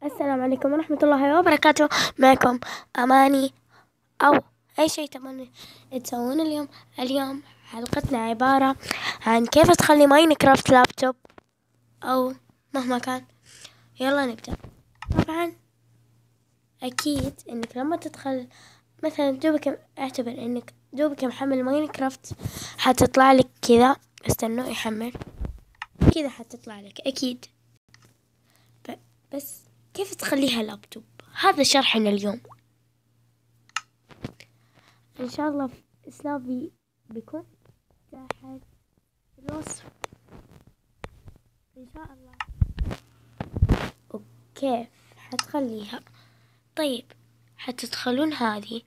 السلام عليكم ورحمة الله وبركاته. معكم أماني أو أي شيء تبون تسوون اليوم حلقتنا عبارة عن كيف تخلي ماينكرافت لابتوب أو مهما كان. يلا نبدأ. طبعا أكيد إنك لما تدخل مثلا اعتبر إنك دوبك محمل ماينكرافت حتطلع لك كذا، استنوا يحمل كذا حتطلع لك أكيد. بس كيف تخليها لابتوب؟ هذا شرحنا اليوم إن شاء الله. في سلافي بيكون تحت الوصف إن شاء الله. وكيف حتخليها؟ طيب حتدخلون هذه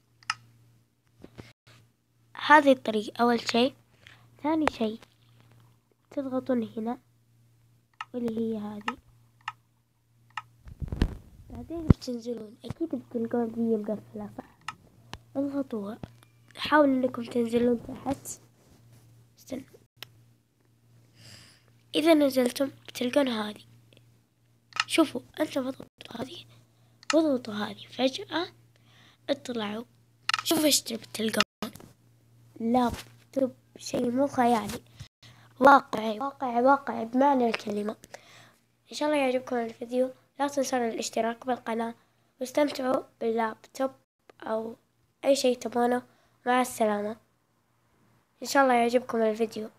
الطريقة أول شيء. ثاني شيء تضغطون هنا واللي هي هذه، بعدين بتنزلون أكيد بتلقون ذي مقفلة صح، اضغطوها. حاولوا انكم تنزلون تحت، استنوا. اذا نزلتم بتلقون هذه، شوفوا انتم اضغطوا هذه واضغطوا هذه، فجأة اطلعوا شوفوا ايش تلقون. لابتوب، شيء مو خيالي، واقعي واقعي واقعي بمعنى الكلمة. ان شاء الله يعجبكم الفيديو، لا تنسون الاشتراك بالقناة واستمتعوا باللابتوب او اي شيء تبونه. مع السلامة، ان شاء الله يعجبكم الفيديو.